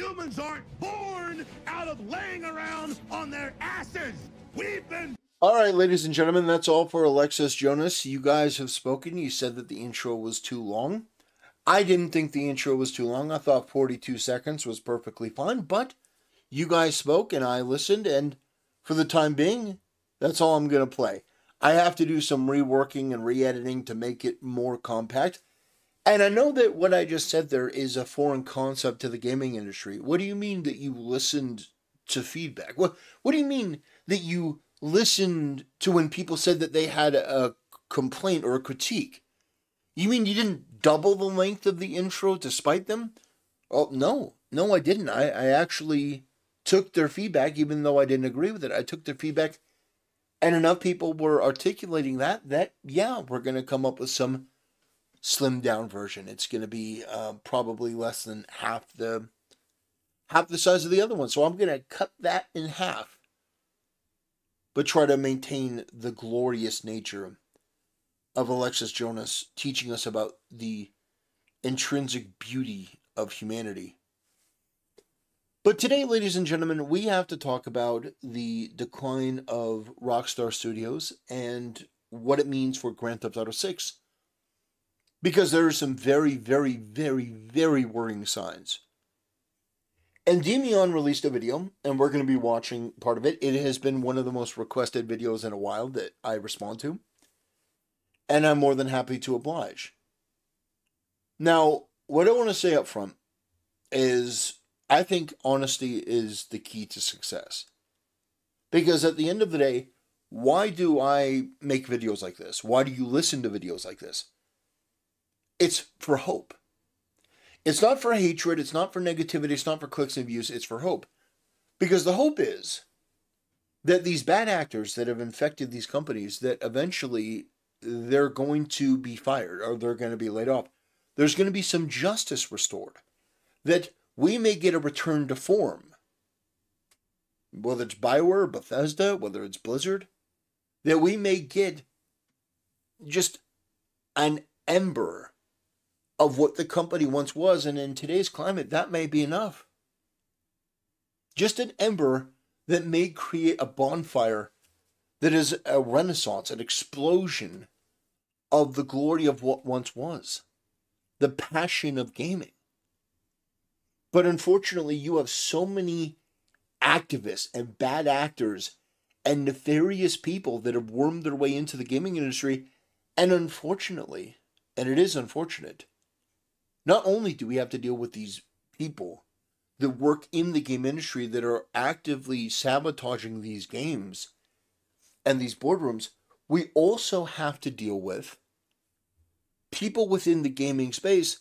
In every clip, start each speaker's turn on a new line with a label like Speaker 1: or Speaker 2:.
Speaker 1: Humans aren't born out of laying around on their asses. We've been...
Speaker 2: All right, ladies and gentlemen, that's all for Alexis Jonas. You guys have spoken. You said that the intro was too long. I didn't think the intro was too long. I thought 42 seconds was perfectly fine, but you guys spoke and I listened, and for the time being, that's all I'm going to play. I have to do some reworking and re-editing to make it more compact. And I know that what I just said there is a foreign concept to the gaming industry. What do you mean that you listened to feedback? What do you mean that you listened to when people said that they had a complaint or a critique? You mean you didn't double the length of the intro to spite them? Oh, no, I didn't. I actually took their feedback, even though I didn't agree with it. I took their feedback, and enough people were articulating that yeah, we're going to come up with some slimmed down version. It's going to be probably less than half the size of the other one. So I'm going to cut that in half, but try to maintain the glorious nature of Alexis Jonas teaching us about the intrinsic beauty of humanity. But today, ladies and gentlemen, we have to talk about the decline of Rockstar Studios and what it means for Grand Theft Auto 6. Because there are some very, very, very, very worrying signs. Endymion released a video, and we're going to be watching part of it. It has been one of the most requested videos in a while that I respond to. And I'm more than happy to oblige. Now, what I want to say up front is I think honesty is the key to success. Because at the end of the day, why do I make videos like this? Why do you listen to videos like this? It's for hope. It's not for hatred, it's not for negativity, it's not for clicks and views, it's for hope. Because the hope is that these bad actors that have infected these companies, that eventually they're going to be fired or they're going to be laid off. There's going to be some justice restored. That we may get a return to form. Whether it's BioWare, Bethesda, whether it's Blizzard. That we may get just an ember of what the company once was, and in today's climate, that may be enough. Just an ember that may create a bonfire that is a renaissance, an explosion of the glory of what once was. The passion of gaming. But unfortunately, you have so many activists and bad actors and nefarious people that have wormed their way into the gaming industry, and unfortunately, and it is unfortunate, not only do we have to deal with these people that work in the game industry that are actively sabotaging these games and these boardrooms, we also have to deal with people within the gaming space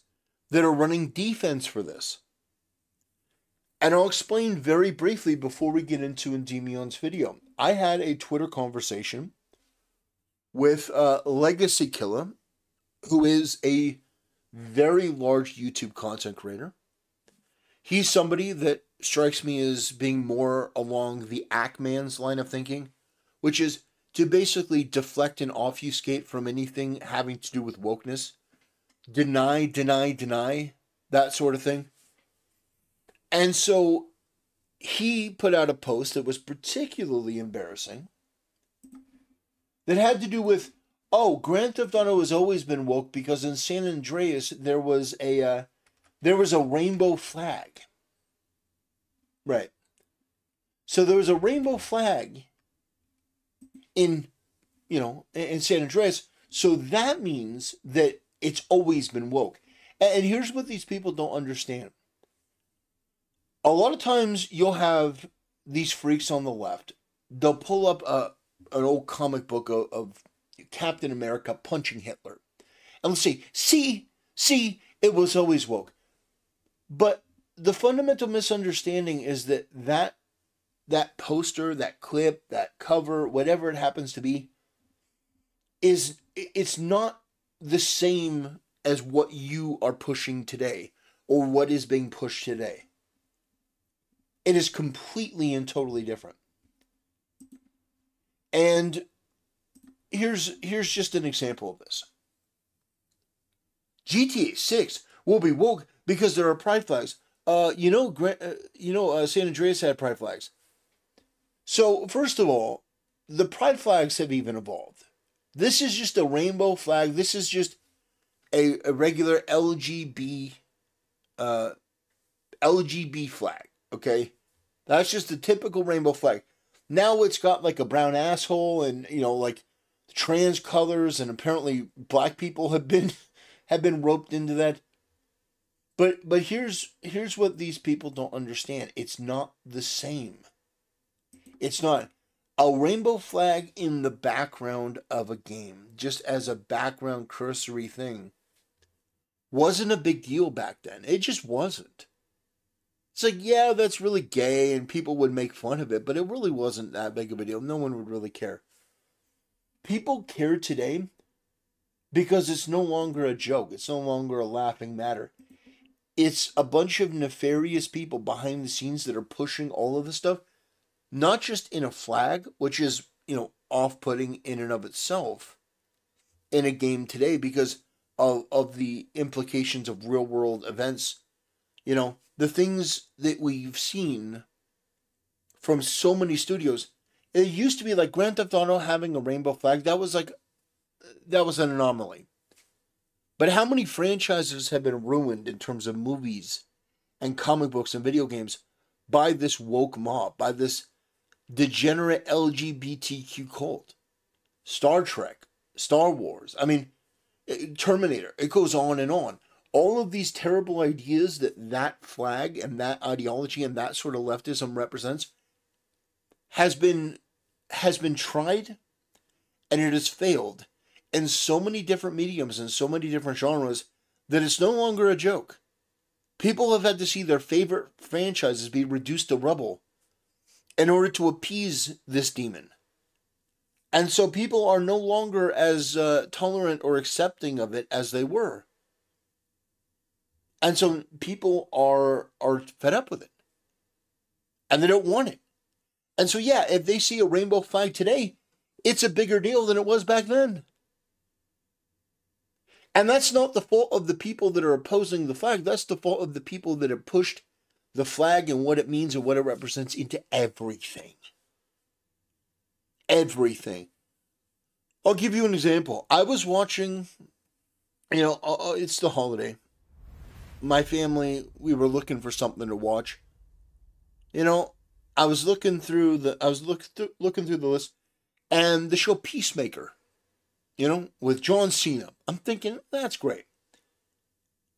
Speaker 2: that are running defense for this. And I'll explain very briefly before we get into Endymion's video. I had a Twitter conversation with Legacy Killer, who is a very large YouTube content creator. He's somebody that strikes me as being more along the Ackman's line of thinking, which is to basically deflect and obfuscate from anything having to do with wokeness. Deny, that sort of thing. And so he put out a post that was particularly embarrassing that had to do with, Grand Theft Auto has always been woke because in San Andreas there was a rainbow flag. Right. So there was a rainbow flag in San Andreas. So that means that it's always been woke. And here's what these people don't understand. A lot of times you'll have these freaks on the left. They'll pull up an old comic book of Captain America punching Hitler. And let's say, see, it was always woke. But the fundamental misunderstanding is that poster, that clip, that cover, whatever it happens to be, it's not the same as what you are pushing today or what is being pushed today. It is completely and totally different. And here's just an example of this. GTA 6 will be woke because there are pride flags. San Andreas had pride flags. So first of all, the pride flags have even evolved. This is just a rainbow flag. This is just a regular LGB flag. Okay, that's just a typical rainbow flag. Now it's got like a brown asshole and like trans colors, and apparently black people have been roped into that. But here's what these people don't understand. It's not the same. It's not. A rainbow flag in the background of a game, just as a background cursory thing, wasn't a big deal back then. It just wasn't. It's like, yeah, that's really gay and people would make fun of it, but it really wasn't that big of a deal. No one would really care. People care today because it's no longer a joke. It's no longer a laughing matter. It's a bunch of nefarious people behind the scenes that are pushing all of this stuff, not just in a flag, which is, off-putting in and of itself in a game today because of the implications of real-world events. The things that we've seen from so many studios. It used to be like Grand Theft Auto having a rainbow flag. That was an anomaly. But how many franchises have been ruined in terms of movies and comic books and video games by this woke mob, by this degenerate LGBTQ cult? Star Trek, Star Wars, Terminator, it goes on and on. All of these terrible ideas that flag and that ideology and that sort of leftism represents has been tried, and it has failed in so many different mediums and so many different genres that it's no longer a joke. People have had to see their favorite franchises be reduced to rubble in order to appease this demon. And so people are no longer as tolerant or accepting of it as they were. And so people are fed up with it. And they don't want it. And so, yeah, if they see a rainbow flag today, it's a bigger deal than it was back then. And that's not the fault of the people that are opposing the flag. That's the fault of the people that have pushed the flag and what it means and what it represents into everything. Everything. I'll give you an example. I was watching, it's the holiday. My family, we were looking for something to watch. I was looking through the list, and the show Peacemaker, with John Cena. I'm thinking that's great.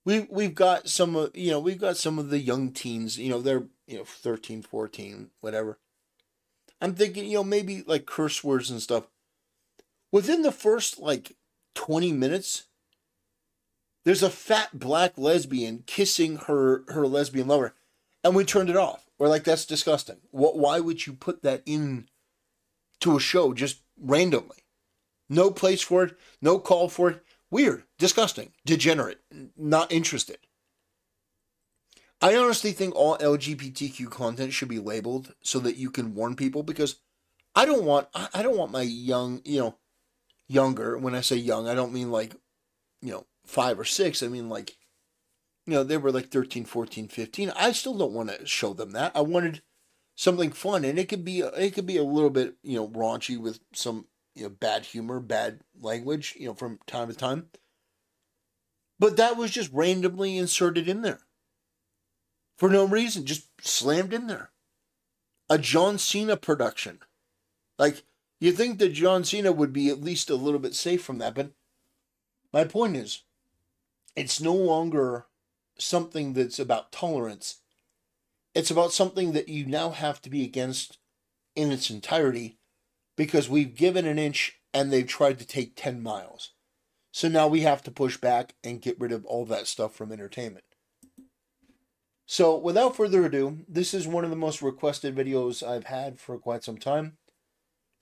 Speaker 2: We've got some of the young teens. They're 13, 14, whatever. I'm thinking maybe like curse words and stuff. Within the first 20 minutes, there's a fat black lesbian kissing her lesbian lover, and we turned it off. We're like, that's disgusting. Why would you put that in to a show just randomly? No place for it, no call for it. Weird, disgusting, degenerate, not interested. I honestly think all LGBTQ content should be labeled so that you can warn people, because I don't want my younger, when I say young, I don't mean 5 or 6. I mean they were 13, 14, 15. I still don't want to show them that. I wanted something fun, and it could be a little bit, raunchy with some, bad humor, bad language, from time to time. But that was just randomly inserted in there. For no reason, just slammed in there. A John Cena production. You think that John Cena would be at least a little bit safe from that, but my point is, it's no longer something that's about tolerance. It's about something that you now have to be against in its entirety, because we've given an inch and they've tried to take 10 miles. So now we have to push back and get rid of all that stuff from entertainment. So without further ado, this is one of the most requested videos I've had for quite some time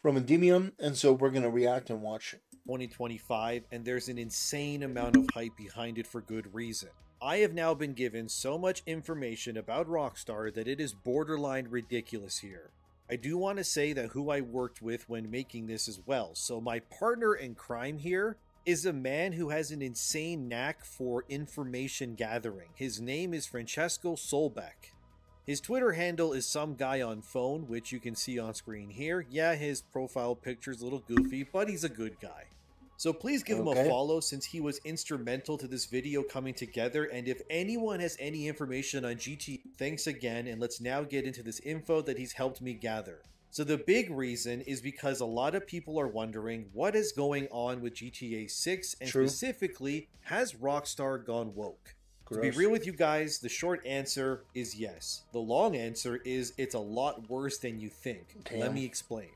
Speaker 2: from Endymion, and so we're going to react and watch it.
Speaker 3: 2025, and there's an insane amount of hype behind it for good reason. I have now been given so much information about Rockstar that it is borderline ridiculous here. I do want to say that who I worked with when making this as well, so my partner in crime here is a man who has an insane knack for information gathering. His name is Francesco Solbeck. His Twitter handle is some guy on phone, which you can see on screen here. Yeah, his profile picture's a little goofy, but he's a good guy. So please give him a follow, since he was instrumental to this video coming together. And if anyone has any information on GTA, thanks again, and let's now get into this info that he's helped me gather. So the big reason is because a lot of people are wondering what is going on with GTA 6, and specifically, has Rockstar gone woke? To be real with you guys, the short answer is yes. The long answer is it's a lot worse than you think. Let me explain.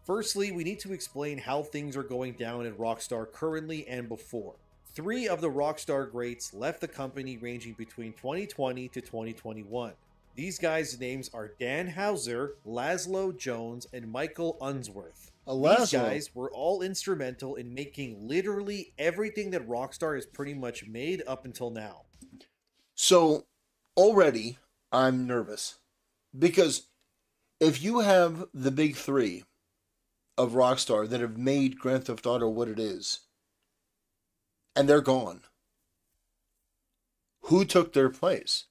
Speaker 3: Firstly, we need to explain how things are going down at Rockstar currently and before. 3 of the Rockstar greats left the company ranging between 2020 to 2021. These guys' names are Dan Houser, Laszlo Jones, and Michael Unsworth. These guys were all instrumental in making literally everything that Rockstar has pretty much made up until now.
Speaker 2: So, already, I'm nervous. Because if you have the big 3 of Rockstar that have made Grand Theft Auto what it is, and they're gone, who took their place?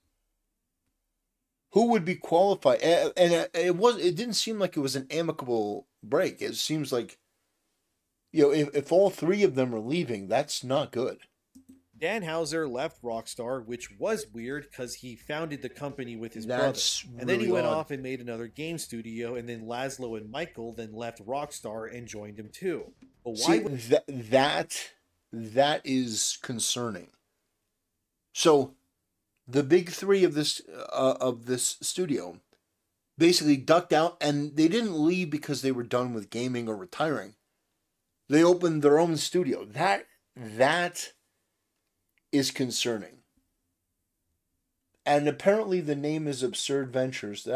Speaker 2: Who would be qualified? And it didn't seem like it was an amicable break. It seems like, you know, if all 3 of them are leaving, that's not good.
Speaker 3: Dan Houser left Rockstar, which was weird because he founded the company with his brother. And then he went off and made another game studio, and then Laszlo and Michael then left Rockstar and joined him too. But why
Speaker 2: that is concerning. So the big 3 of this studio basically ducked out, and they didn't leave because they were done with gaming or retiring. They opened their own studio. That is concerning. And apparently the name is Absurd Ventures.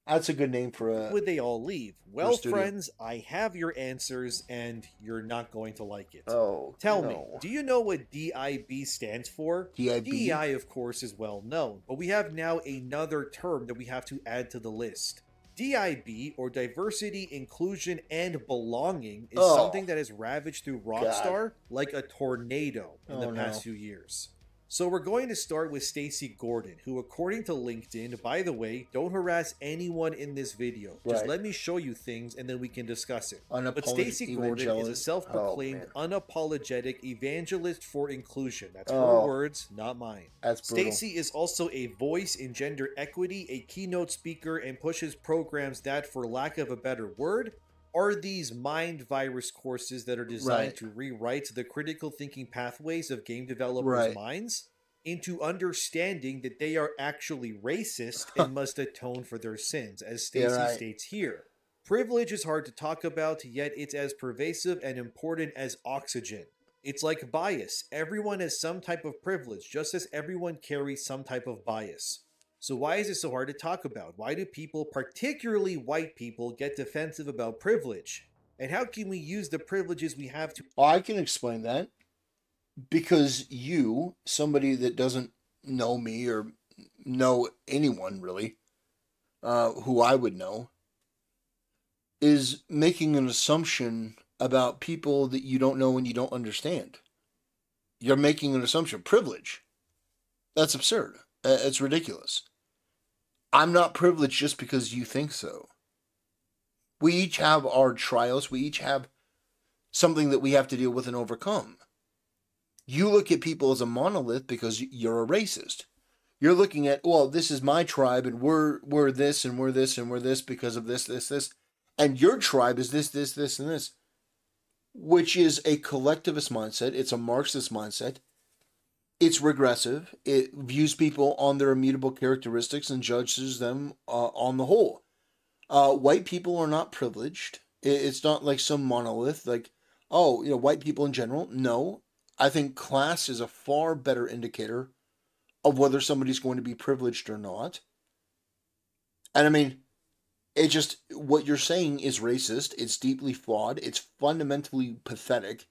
Speaker 2: That's a good name for a...
Speaker 3: Would they all leave? Well, friends, I have your answers, and you're not going to like it.
Speaker 2: Oh,
Speaker 3: Tell me, do you know what DIB stands for?
Speaker 2: DIB?
Speaker 3: DEI, of course, is well known, but we have now another term that we have to add to the list. DIB, or Diversity, Inclusion, and Belonging, is something that has ravaged through Rockstar like a tornado in the past few years. So we're going to start with Stacy Gordon, who, according to LinkedIn, by the way, don't harass anyone in this video. Just let me show you things and then we can discuss it. But Stacy Gordon is a self-proclaimed unapologetic evangelist for inclusion. That's her words, not mine. Stacy is also a voice in gender equity, a keynote speaker, and pushes programs that, for lack of a better word, are these mind virus courses that are designed to rewrite the critical thinking pathways of game developers' minds into understanding that they are actually racist and must atone for their sins, as Stacy states here. Privilege is hard to talk about, yet it's as pervasive and important as oxygen. It's like bias. Everyone has some type of privilege, just as everyone carries some type of bias. So why is it so hard to talk about? Why do people, particularly white people, get defensive about privilege? And how can we use the privileges we have to...
Speaker 2: I can explain that. Because you, somebody that doesn't know me or know anyone really, who I would know, is making an assumption about people that you don't know and you don't understand. You're making an assumption. Privilege. That's absurd. It's ridiculous. I'm not privileged just because you think so. We each have our trials. We each have something that we have to deal with and overcome. You look at people as a monolith because you're a racist. You're looking at, well, this is my tribe and we're this and we're this and we're this because of this. And your tribe is this, and this. Which is a collectivist mindset. It's a Marxist mindset. It's regressive. It views people on their immutable characteristics and judges them on the whole. White people are not privileged. It's not like some monolith, like, oh, white people in general. No, I think class is a far better indicator of whether somebody's going to be privileged or not. And I mean, what you're saying is racist. It's deeply flawed. It's fundamentally pathetic.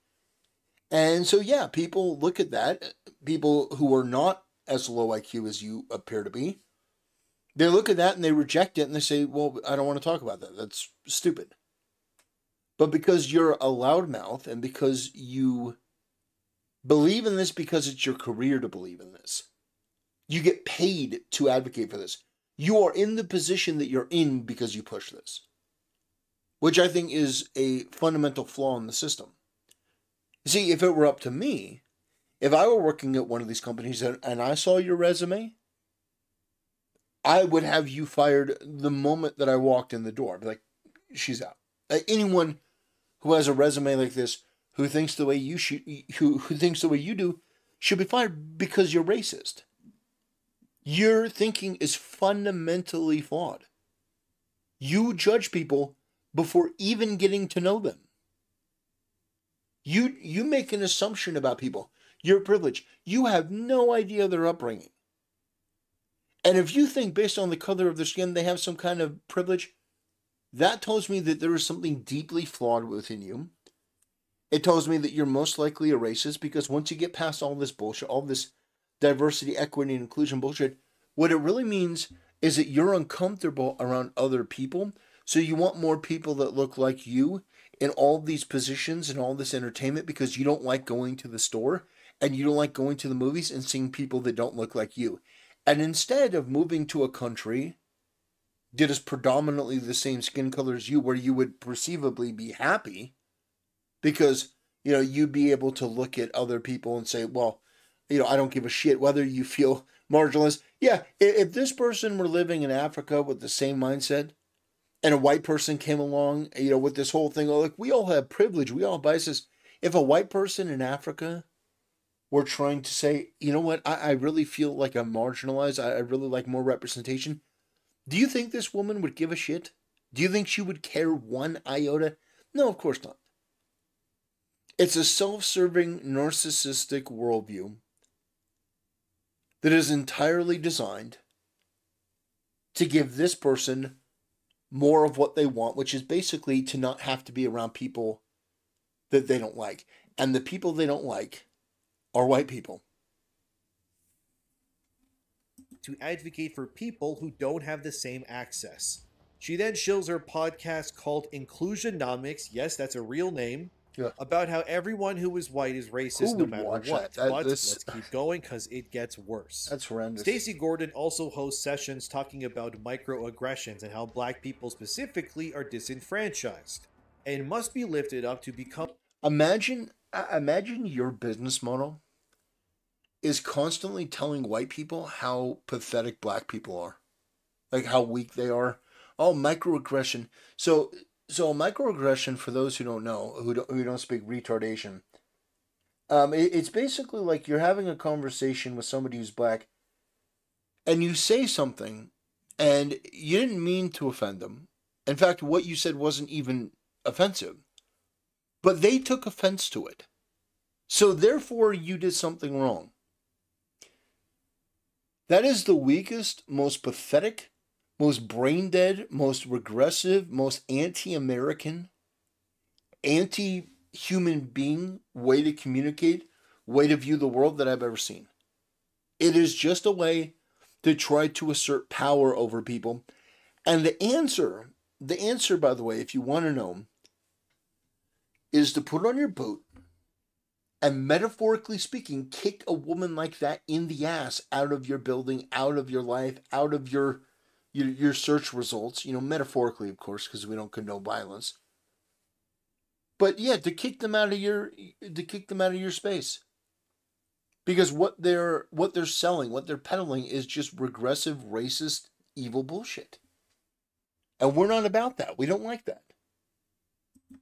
Speaker 2: And so, yeah, people look at that. People who are not as low IQ as you appear to be, they look at that and they reject it and they say, well, I don't want to talk about that. That's stupid. But because you're a loudmouth and because you believe in this because it's your career to believe in this, you get paid to advocate for this. You are in the position that you're in because you push this, which I think is a fundamental flaw in the system. See, if it were up to me, if I were working at one of these companies and I saw your resume, I would have you fired the moment that I walked in the door. I'd be like, she's out. Anyone who has a resume like this, who thinks the way you who thinks the way you do, should be fired because you're racist. Your thinking is fundamentally flawed. You judge people before even getting to know them. You make an assumption about people. You're privileged. You have no idea their upbringing. And if you think based on the color of their skin they have some kind of privilege, that tells me that there is something deeply flawed within you. It tells me that you're most likely a racist, because once you get past all this bullshit, all this diversity, equity, and inclusion bullshit, what it really means is that you're uncomfortable around other people, so you want more people that look like you in all these positions and all this entertainment, because you don't like going to the store and you don't like going to the movies and seeing people that don't look like you. And instead of moving to a country that is predominantly the same skin color as you, where you would perceivably be happy, because, you know, you'd be able to look at other people and say, well, you know, I don't give a shit whether you feel marginalized. Yeah, if this person were living in Africa with the same mindset, and a white person came along, you know, with this whole thing, like, we all have privilege, we all have biases. If a white person in Africa were trying to say, you know what, I really feel like I'm marginalized, I really like more representation, do you think this woman would give a shit? Do you think she would care one iota? No, of course not. It's a self-serving, narcissistic worldview that is entirely designed to give this person more of what they want, which is basically to not have to be around people that they don't like. And the people they don't like are white people.
Speaker 3: To advocate for people who don't have the same access. She then shills her podcast called Inclusionomics, yes, that's a real name, about how everyone who is white is racist no matter what. But let's keep going because it gets worse.
Speaker 2: That's horrendous.
Speaker 3: Stacey Gordon also hosts sessions talking about microaggressions and how black people specifically are disenfranchised and must be lifted up to become...
Speaker 2: Imagine your business model is constantly telling white people how pathetic black people are. Like how weak they are. Oh, microaggression. So a microaggression, for those who don't know, who don't speak retardation, it's basically like you're having a conversation with somebody who's black, and you say something, and you didn't mean to offend them. In fact, what you said wasn't even offensive, but they took offense to it. So therefore, you did something wrong. That is the weakest, most pathetic, most brain-dead, most regressive, most anti-American, anti-human being way to communicate, way to view the world that I've ever seen. It is just a way to try to assert power over people. And the answer, by the way, if you want to know, is to put on your boot and, metaphorically speaking, kick a woman like that in the ass out of your building, out of your life, out of your search results, you know, metaphorically, of course, because we don't condone violence. But yeah, to kick them out of your space. Because what they're selling, what they're peddling is just regressive, racist, evil bullshit. And we're not about that. We don't like that.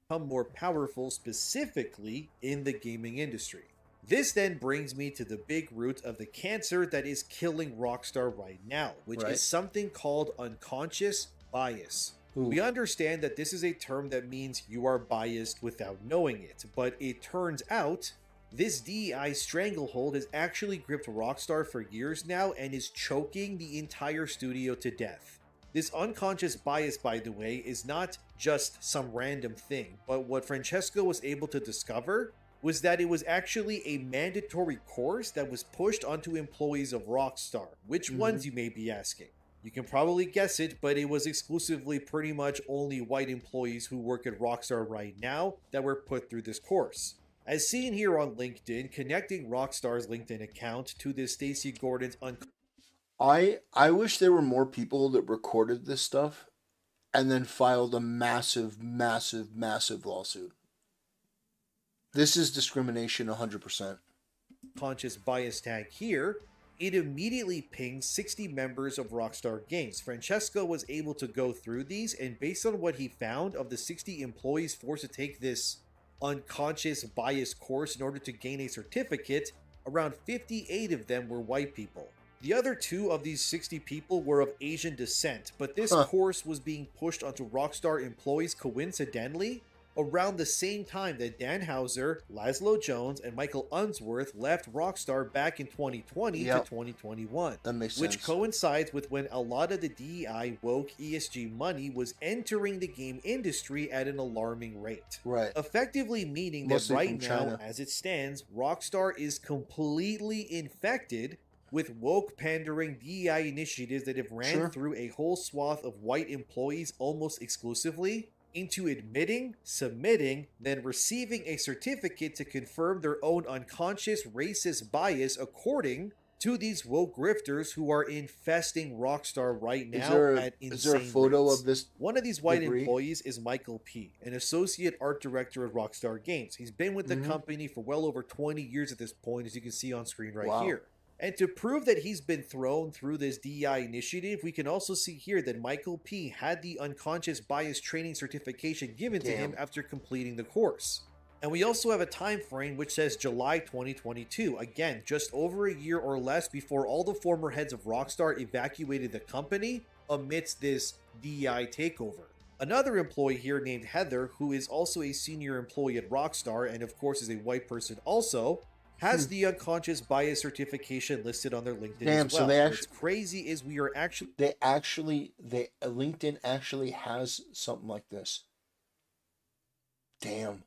Speaker 3: Become more powerful, specifically in the gaming industry. This then brings me to the big root of the cancer that is killing Rockstar right now, which is something called unconscious bias. Ooh. We understand that this is a term that means you are biased without knowing it, but it turns out this DEI stranglehold has actually gripped Rockstar for years now and is choking the entire studio to death. This unconscious bias, by the way, is not just some random thing, but what Francesco was able to discover was that it was actually a mandatory course that was pushed onto employees of Rockstar. Which ones, you may be asking? You can probably guess it, but it was exclusively pretty much only white employees who work at Rockstar right now that were put through this course. As seen here on LinkedIn, connecting Rockstar's LinkedIn account to this Stacy Gordon's
Speaker 2: I wish there were more people that recorded this stuff and then filed a massive lawsuit. This is discrimination 100%.
Speaker 3: unconscious bias tag here, it immediately pings 60 members of Rockstar Games. Francesco was able to go through these, and based on what he found, of the 60 employees forced to take this unconscious bias course in order to gain a certificate, around 58 of them were white people. The other 2 of these 60 people were of Asian descent, but this course was being pushed onto Rockstar employees coincidentally around the same time that Dan Houser, Laszlo Jones, and Michael Unsworth left Rockstar back in 2020 to 2021.
Speaker 2: That makes sense.
Speaker 3: Which coincides with when a lot of the DEI woke ESG money was entering the game industry at an alarming rate.
Speaker 2: Right.
Speaker 3: Effectively meaning
Speaker 2: Mostly
Speaker 3: that right
Speaker 2: from
Speaker 3: now,
Speaker 2: China.
Speaker 3: as it stands, Rockstar is completely infected with woke pandering DEI initiatives that have ran through a whole swath of white employees almost exclusively into admitting, submitting, then receiving a certificate to confirm their own unconscious racist bias according to these woke grifters who are infesting Rockstar right now at insane
Speaker 2: Is there a photo
Speaker 3: rates.
Speaker 2: of this?
Speaker 3: One of these white
Speaker 2: debris?
Speaker 3: employees is Michael P., an associate art director at Rockstar Games. He's been with the company for well over 20 years at this point, as you can see on screen right here. And to prove that he's been thrown through this DEI initiative, we can also see here that Michael P. had the unconscious bias training certification given to him after completing the course. And we also have a time frame which says July 2022, again, just over a year or less before all the former heads of Rockstar evacuated the company amidst this DEI takeover. Another employee here named Heather, who is also a senior employee at Rockstar and of course is a white person also, has the unconscious bias certification listed on their LinkedIn as well.
Speaker 2: So they
Speaker 3: What's crazy is we are actually
Speaker 2: LinkedIn actually has something like this. Damn.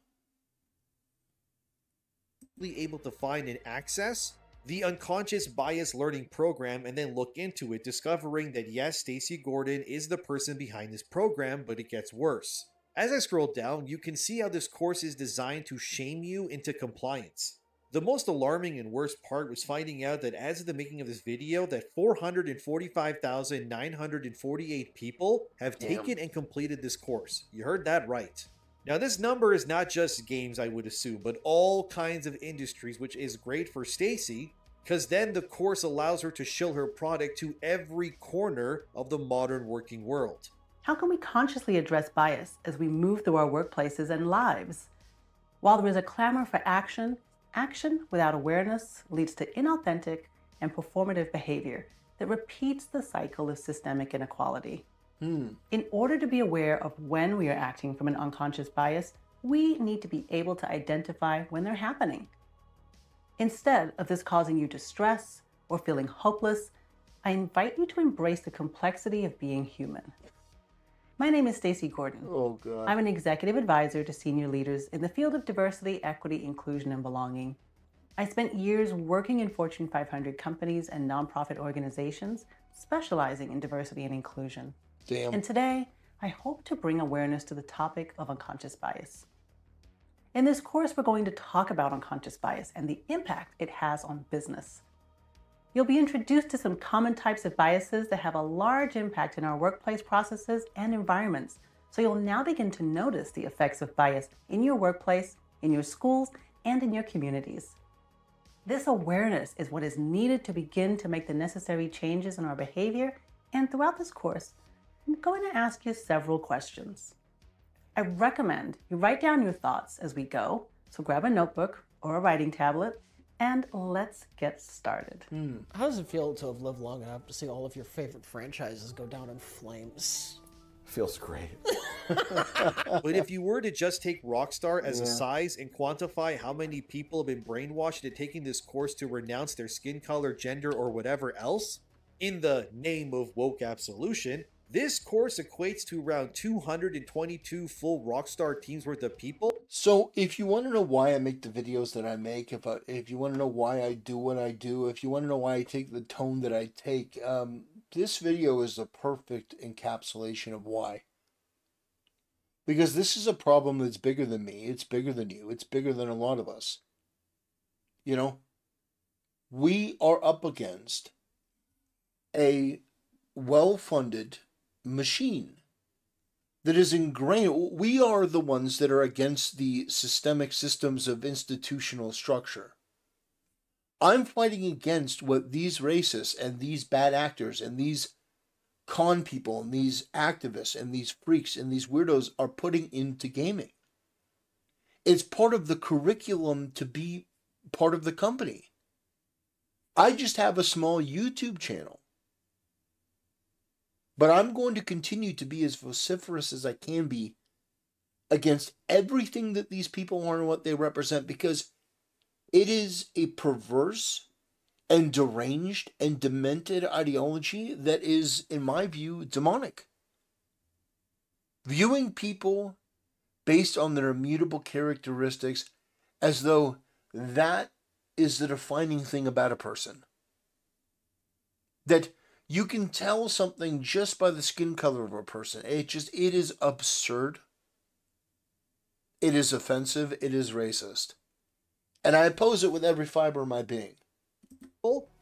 Speaker 3: able to find and access the unconscious bias learning program and then look into it, discovering that yes, Stacy Gordon is the person behind this program, but it gets worse. As I scroll down, you can see how this course is designed to shame you into compliance. The most alarming and worst part was finding out that as of the making of this video, that 445,948 people have taken and completed this course. You heard that right. Now this number is not just games, I would assume, but all kinds of industries, which is great for Stacy, because then the course allows her to shill her product to every corner of the modern working world.
Speaker 4: How can we consciously address bias as we move through our workplaces and lives? While there is a clamor for action, action without awareness leads to inauthentic and performative behavior that repeats the cycle of systemic inequality. In order to be aware of when we are acting from an unconscious bias, we need to be able to identify when they're happening. Instead of this causing you distress or feeling hopeless, I invite you to embrace the complexity of being human. My name is Stacy Gordon.
Speaker 2: Oh, God.
Speaker 4: I'm an executive advisor to senior leaders in the field of diversity, equity, inclusion, and belonging. I spent years working in Fortune 500 companies and nonprofit organizations specializing in diversity and inclusion.
Speaker 2: Damn.
Speaker 4: And today, I hope to bring awareness to the topic of unconscious bias. In this course, we're going to talk about unconscious bias and the impact it has on business. You'll be introduced to some common types of biases that have a large impact in our workplace processes and environments. So you'll now begin to notice the effects of bias in your workplace, in your schools, and in your communities. This awareness is what is needed to begin to make the necessary changes in our behavior. And throughout this course, I'm going to ask you several questions. I recommend you write down your thoughts as we go. So grab a notebook or a writing tablet and let's get started.
Speaker 5: How does it feel to have lived long enough to see all of your favorite franchises go down in flames?
Speaker 6: Feels great.
Speaker 3: But if you were to just take Rockstar as a size and quantify how many people have been brainwashed into taking this course to renounce their skin color, gender, or whatever else, in the name of woke absolution, this course equates to around 222 full Rockstar teams worth of people.
Speaker 2: So if you want to know why I make the videos that I make, if you want to know why I do what I do, if you want to know why I take the tone that I take, this video is the perfect encapsulation of why. Because this is a problem that's bigger than me. It's bigger than you. It's bigger than a lot of us. You know, we are up against a well-funded machine that is ingrained. We are the ones that are against the systemic systems of institutional structure. I'm fighting against what these racists and these bad actors and these con people and these activists and these freaks and these weirdos are putting into gaming. It's part of the curriculum to be part of the company. I just have a small YouTube channel. But I'm going to continue to be as vociferous as I can be against everything that these people are and what they represent, because it is a perverse and deranged and demented ideology that is, in my view, demonic. Viewing people based on their immutable characteristics as though that is the defining thing about a person. That you can tell something just by the skin color of a person. It is absurd. It is offensive. It is racist. And I oppose it with every fiber of my being.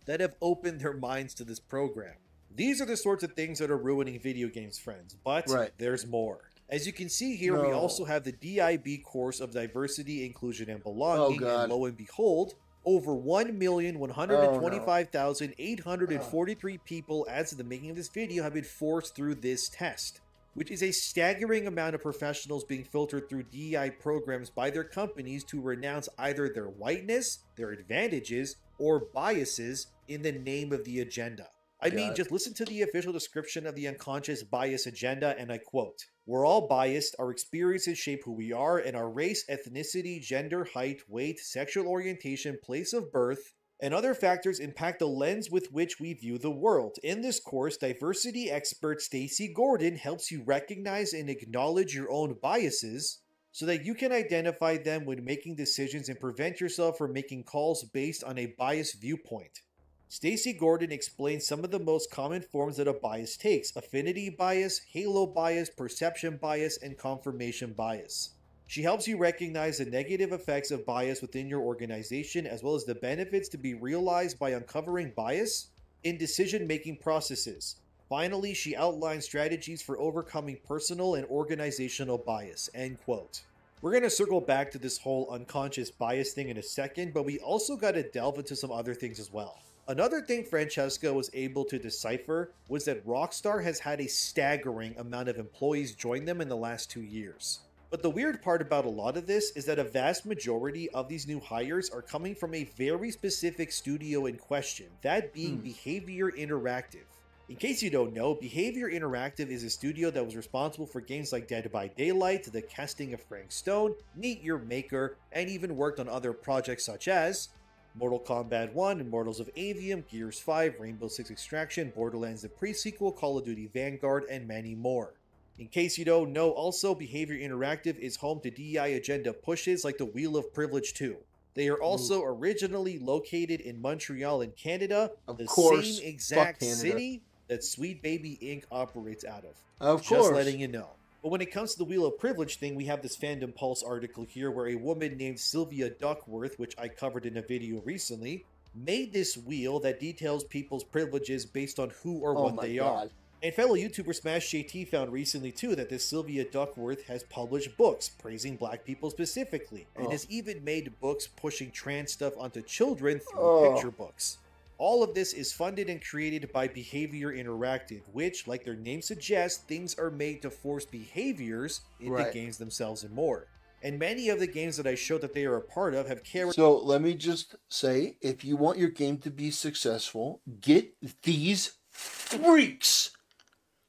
Speaker 3: That have opened their minds to this program. These are the sorts of things that are ruining video games, friends, but there's more. As you can see here, we also have the DIB course of Diversity, Inclusion, and Belonging, and lo and behold, over 1,125,843 people as of the making of this video have been forced through this test, which is a staggering amount of professionals being filtered through DEI programs by their companies to renounce either their whiteness, their advantages, or biases in the name of the agenda. I mean, just listen to the official description of the unconscious bias agenda, and I quote, "We're all biased, our experiences shape who we are, and our race, ethnicity, gender, height, weight, sexual orientation, place of birth, and other factors impact the lens with which we view the world. In this course, diversity expert Stacy Gordon helps you recognize and acknowledge your own biases so that you can identify them when making decisions and prevent yourself from making calls based on a biased viewpoint. Stacy Gordon explains some of the most common forms that a bias takes: affinity bias, halo bias, perception bias, and confirmation bias. She helps you recognize the negative effects of bias within your organization, as well as the benefits to be realized by uncovering bias in decision-making processes. Finally, she outlines strategies for overcoming personal and organizational bias." End quote. We're going to circle back to this whole unconscious bias thing in a second, but we also got to delve into some other things as well. Another thing Francesca was able to decipher was that Rockstar has had a staggering amount of employees join them in the last 2 years. But the weird part about a lot of this is that a vast majority of these new hires are coming from a very specific studio in question, that being Behavior Interactive. In case you don't know, Behavior Interactive is a studio that was responsible for games like Dead by Daylight, The Casting of Frank Stone, Meet Your Maker, and even worked on other projects such as Mortal Kombat 1, Immortals of Avium, Gears 5, Rainbow Six Extraction, Borderlands the Pre-Sequel, Call of Duty Vanguard, and many more. In case you don't know, also, Behavior Interactive is home to DEI agenda pushes like the Wheel of Privilege 2. They are also originally located in Montreal in Canada, same exact city that Sweet Baby Inc. operates out of. Just letting you know. But when it comes to the Wheel of Privilege thing, we have this Fandom Pulse article here where a woman named Sylvia Duckworth, which I covered in a video recently, made this wheel that details people's privileges based on who or what they are. And fellow YouTuber Smash JT found recently too that this Sylvia Duckworth has published books praising black people specifically, and has even made books pushing trans stuff onto children through picture books. All of this is funded and created by Behavior Interactive, which, like their name suggests, things are made to force behaviors into games themselves and more. And many of the games that I showed that they are a part of have carried...
Speaker 2: So let me just say, if you want your game to be successful, get these freaks,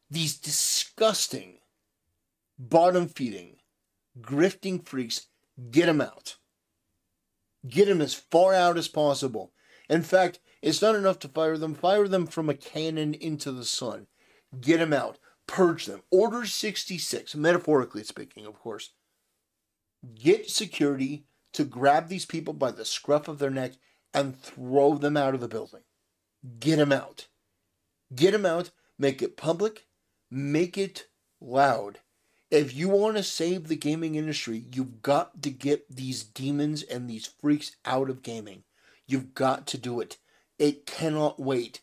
Speaker 2: these disgusting, bottom-feeding, grifting freaks, get them out. Get them as far out as possible. In fact, it's not enough to fire them from a cannon into the sun. Get them out. Purge them. Order 66, metaphorically speaking, of course. Get security to grab these people by the scruff of their neck and throw them out of the building. Get them out. Get them out, make it public, make it loud. If you want to save the gaming industry, you've got to get these demons and these freaks out of gaming. You've got to do it. It cannot wait.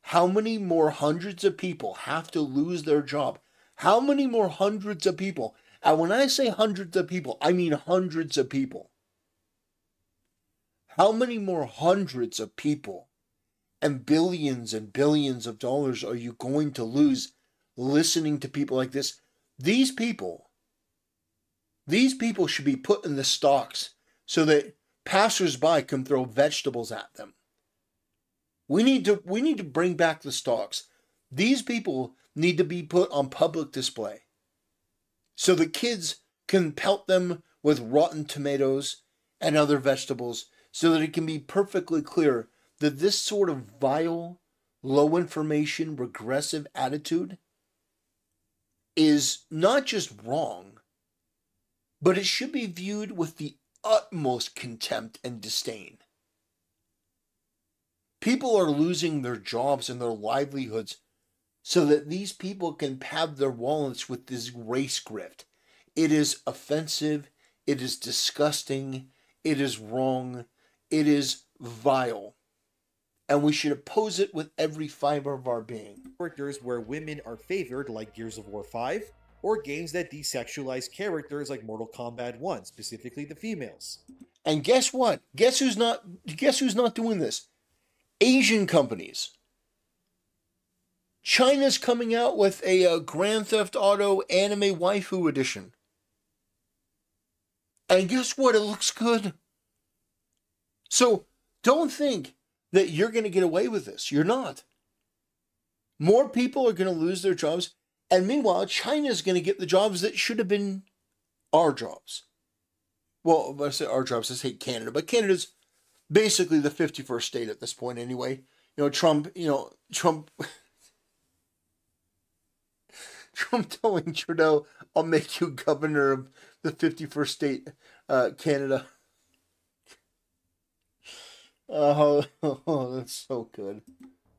Speaker 2: How many more hundreds of people have to lose their job? How many more hundreds of people? And when I say hundreds of people, I mean hundreds of people. How many more hundreds of people and billions of dollars are you going to lose listening to people like this? These people should be put in the stocks so that passersby can throw vegetables at them. We need to bring back the stocks. These people need to be put on public display so the kids can pelt them with rotten tomatoes and other vegetables so that it can be perfectly clear that this sort of vile, low information, regressive attitude is not just wrong, but it should be viewed with the utmost contempt and disdain. People are losing their jobs and their livelihoods so that these people can pad their wallets with this race grift. It is offensive, it is disgusting, it is wrong, it is vile. And we should oppose it with every fiber of our being.
Speaker 3: Characters where women are favored, like Gears of War 5, or games that desexualize characters like Mortal Kombat 1, specifically the females.
Speaker 2: And guess what? Guess who's not doing this? Asian companies. China's coming out with a Grand Theft Auto anime waifu edition. And guess what? It looks good. So don't think that you're going to get away with this. You're not. More people are going to lose their jobs. And meanwhile, China's going to get the jobs that should have been our jobs. Well, I say our jobs, I say Canada. But Canada's basically the 51st state at this point anyway. Trump telling Trudeau, I'll make you governor of the 51st state, Canada. Oh, that's so good.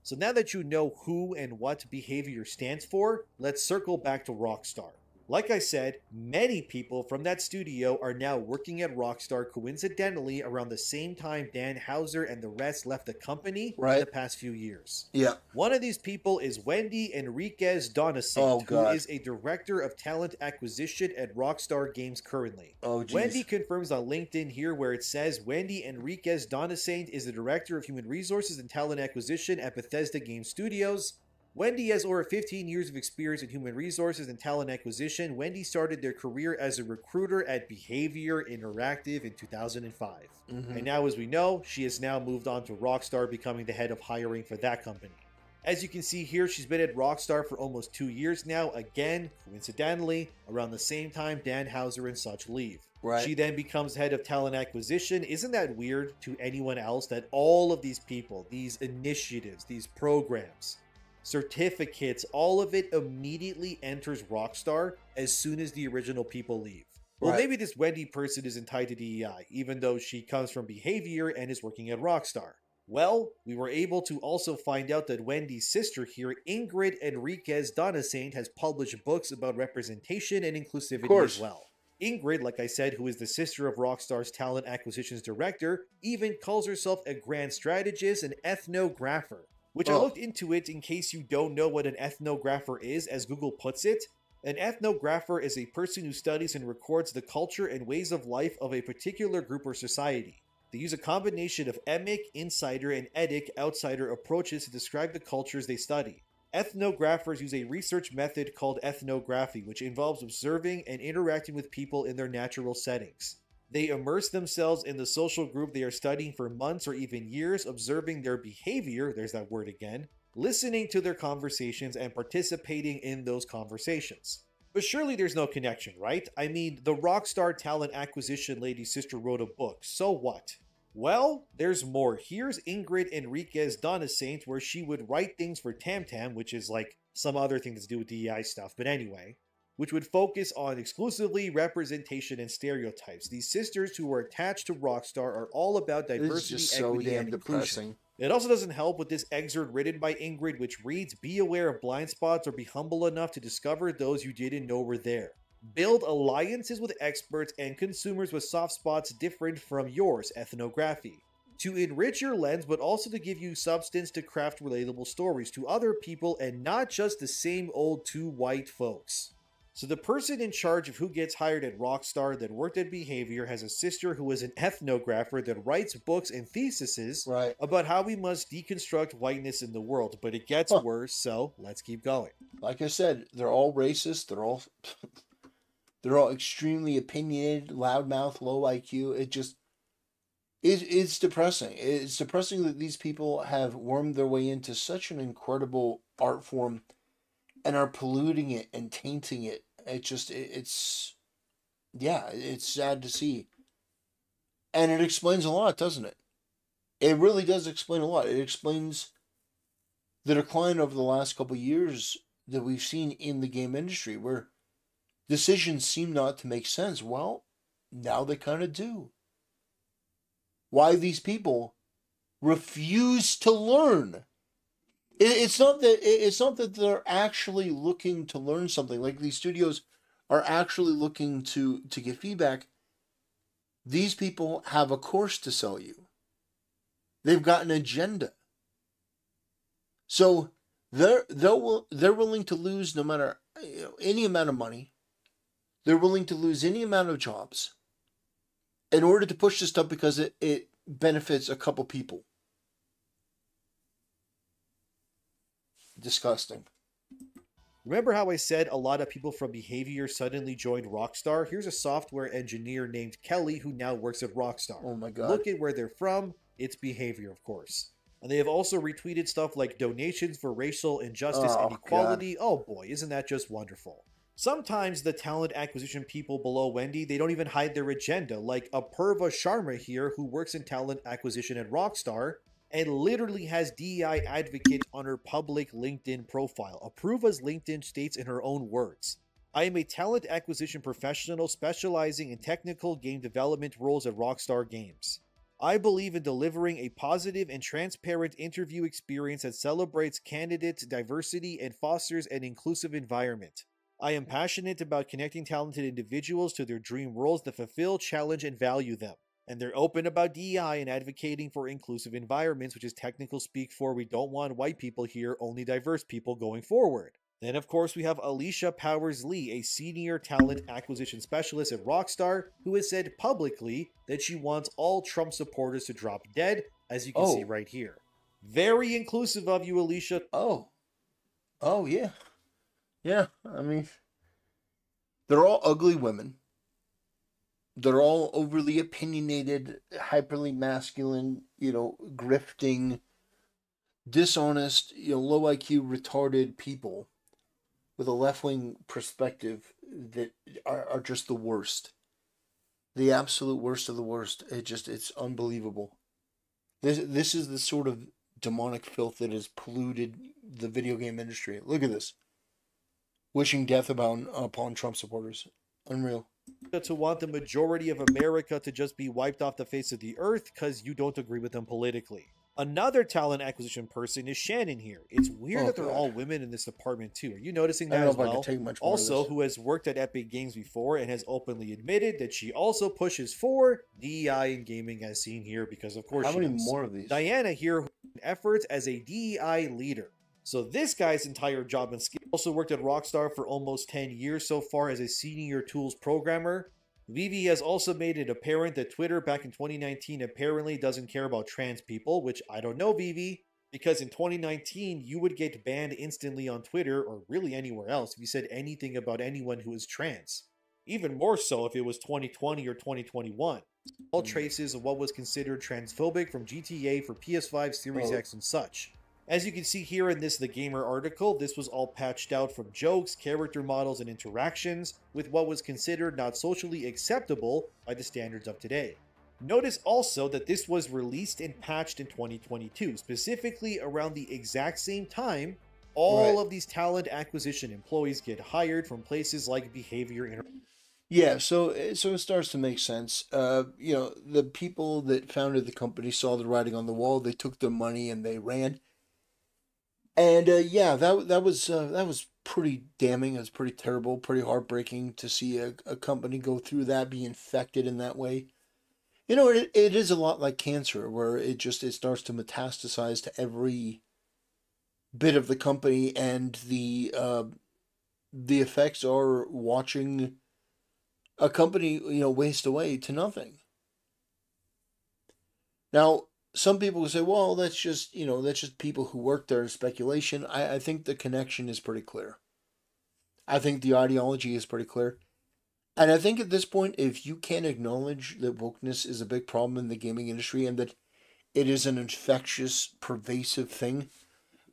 Speaker 3: So now that you know who and what behavior stands for, let's circle back to Rockstar. Like I said, many people from that studio are now working at Rockstar coincidentally around the same time Dan Houser and the rest left the company in the past few years.
Speaker 2: Yeah.
Speaker 3: One of these people is Wendy Enriquez Donacent, who is a director of talent acquisition at Rockstar Games currently.
Speaker 2: Oh, geez.
Speaker 3: Wendy confirms on LinkedIn here where it says Wendy Enriquez Donacent is the director of human resources and talent acquisition at Bethesda Game Studios. Wendy has over 15 years of experience in human resources and talent acquisition. Wendy started their career as a recruiter at Behavior Interactive in 2005. And now, as we know, she has now moved on to Rockstar, becoming the head of hiring for that company. As you can see here, she's been at Rockstar for almost 2 years now, again, coincidentally, around the same time Dan Houser and such leave. She then becomes head of talent acquisition. Isn't that weird to anyone else that all of these people, these initiatives, these programs, certificates, all of it immediately enters Rockstar as soon as the original people leave? Well, maybe this Wendy person isn't tied to DEI, even though she comes from Behavior and is working at Rockstar. Well, we were able to also find out that Wendy's sister here, Ingrid Enriquez Donacent, has published books about representation and inclusivity as well. Ingrid, like I said, who is the sister of Rockstar's talent acquisitions director, even calls herself a grand strategist and ethnographer. Which I looked into it in case you don't know what an ethnographer is, as Google puts it. An ethnographer is a person who studies and records the culture and ways of life of a particular group or society. They use a combination of emic, insider, and etic, outsider approaches to describe the cultures they study. Ethnographers use a research method called ethnography, which involves observing and interacting with people in their natural settings. They immerse themselves in the social group they are studying for months or even years, observing their behavior, there's that word again, listening to their conversations and participating in those conversations. But surely there's no connection, right? I mean, the Rockstar talent acquisition lady's sister wrote a book, so what? Well, there's more. Here's Ingrid Enriquez Donacent, where she would write things for TamTam, which is like some other thing to do with DEI stuff, but anyway, which would focus on exclusively representation and stereotypes. These sisters who are attached to Rockstar are all about diversity, equity, and inclusion. It also doesn't help with this excerpt written by Ingrid, which reads, "Be aware of blind spots or be humble enough to discover those you didn't know were there. Build alliances with experts and consumers with soft spots different from yours, ethnography, to enrich your lens, but also to give you substance to craft relatable stories to other people and not just the same old two white folks." So the person in charge of who gets hired at Rockstar that worked at Behavior has a sister who is an ethnographer that writes books and theses
Speaker 2: Right.
Speaker 3: about how we must deconstruct whiteness in the world. But it gets worse, so let's keep going.
Speaker 2: Like I said, they're all racist. They're all extremely opinionated, loudmouth, low IQ. It's depressing. It's depressing that these people have wormed their way into such an incredible art form and are polluting it and tainting it. It's sad to see. And it explains a lot, doesn't it? It really does explain a lot. It explains the decline over the last couple of years that we've seen in the game industry, where decisions seem not to make sense. Well, now they kind of do. Why these people refuse to learn. It's not that they're actually looking to learn something. Like, these studios are actually looking to get feedback. These people have a course to sell you. They've got an agenda. So they're willing to lose no matter any amount of money. They're willing to lose any amount of jobs in order to push this stuff because it benefits a couple people. Disgusting.
Speaker 3: Remember how I said a lot of people from Behavior suddenly joined Rockstar? Here's a software engineer named Kelly who now works at Rockstar.
Speaker 2: Oh my God.
Speaker 3: Look at where they're from. It's Behavior, of course. And they have also retweeted stuff like donations for racial injustice and equality. God. Oh boy, isn't that just wonderful? Sometimes the talent acquisition people below Wendy, they don't even hide their agenda, like Apurva Sharma here, who works in talent acquisition at Rockstar and literally has DEI advocate on her public LinkedIn profile. Apurva's LinkedIn states in her own words, "I am a talent acquisition professional specializing in technical game development roles at Rockstar Games. I believe in delivering a positive and transparent interview experience that celebrates candidates' diversity and fosters an inclusive environment. I am passionate about connecting talented individuals to their dream roles that fulfill, challenge, and value them. And they're open about DEI and advocating for inclusive environments, which is technical speak for we don't want white people here, only diverse people going forward." Then, of course, we have Alicia Powers-Lee, a senior talent acquisition specialist at Rockstar, who has said publicly that she wants all Trump supporters to drop dead, as you can see right here. Very inclusive of you, Alicia.
Speaker 2: Oh, yeah. Yeah, I mean, they're all ugly women. They're all overly opinionated, hyperly masculine, grifting, dishonest, low IQ, retarded people with a left-wing perspective that are just the worst. The absolute worst of the worst. It's unbelievable. This is the sort of demonic filth that has polluted the video game industry. Look at this. Wishing death upon Trump supporters. Unreal.
Speaker 3: To want the majority of America to just be wiped off the face of the earth because you don't agree with them politically. Another talent acquisition person is Shannon here. It's weird that they're all women in this department too. Are you noticing that as well? Also, who has worked at Epic Games before and has openly admitted that she also pushes for DEI in gaming, as seen here, because of course
Speaker 2: How many more of these?
Speaker 3: Diana here, who efforts as a DEI leader. So this guy's entire job and skill. Also worked at Rockstar for almost 10 years so far as a senior tools programmer. Vivi has also made it apparent that Twitter back in 2019 apparently doesn't care about trans people, which I don't know, Vivi, because in 2019 you would get banned instantly on Twitter or really anywhere else if you said anything about anyone who is trans. Even more so if it was 2020 or 2021. All traces of what was considered transphobic from GTA for PS5, Series X, and such. As you can see here in this The Gamer article, this was all patched out from jokes, character models, and interactions with what was considered not socially acceptable by the standards of today. Notice also that this was released and patched in 2022, specifically around the exact same time all of these talent acquisition employees get hired from places like Behavior Inter.
Speaker 2: Yeah, so it starts to make sense. The people that founded the company saw the writing on the wall. They took their money and they ran. And yeah, that was pretty damning. It was pretty terrible, pretty heartbreaking to see a company go through that, be infected in that way. It is a lot like cancer, where it starts to metastasize to every bit of the company, and the effects are watching a company, waste away to nothing. Now, some people will say, well, that's just people who work there in speculation. I think the connection is pretty clear. I think the ideology is pretty clear. And I think at this point, if you can't acknowledge that wokeness is a big problem in the gaming industry and that it is an infectious, pervasive thing,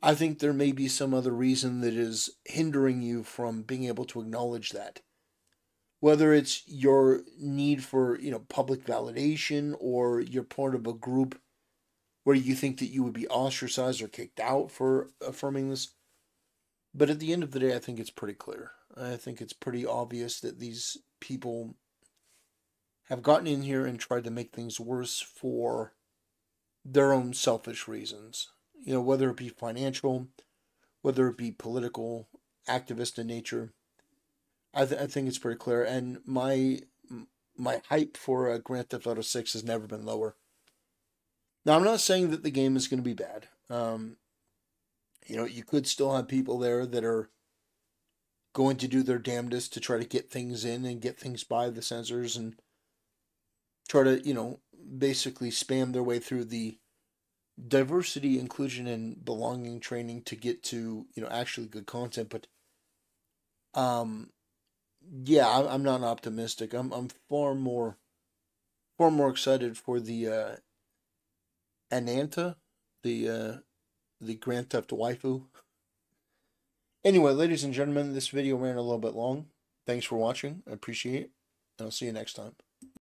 Speaker 2: I think there may be some other reason that is hindering you from being able to acknowledge that. Whether it's your need for, public validation, or you're part of a group where you think that you would be ostracized or kicked out for affirming this. But at the end of the day, I think it's pretty clear. I think it's pretty obvious that these people have gotten in here and tried to make things worse for their own selfish reasons. Whether it be financial, whether it be political, activist in nature. I think it's pretty clear. And my hype for Grand Theft Auto 6 has never been lower. Now, I'm not saying that the game is going to be bad. You could still have people there that are going to do their damnedest to try to get things in and get things by the censors and try to, basically spam their way through the diversity, inclusion, and belonging training to get to, actually good content. But, yeah, I'm not optimistic. I'm far more excited for the Ananta, the Grand Theft waifu. Anyway, ladies and gentlemen, this video ran a little bit long. Thanks for watching. I appreciate it. And I'll see you next time.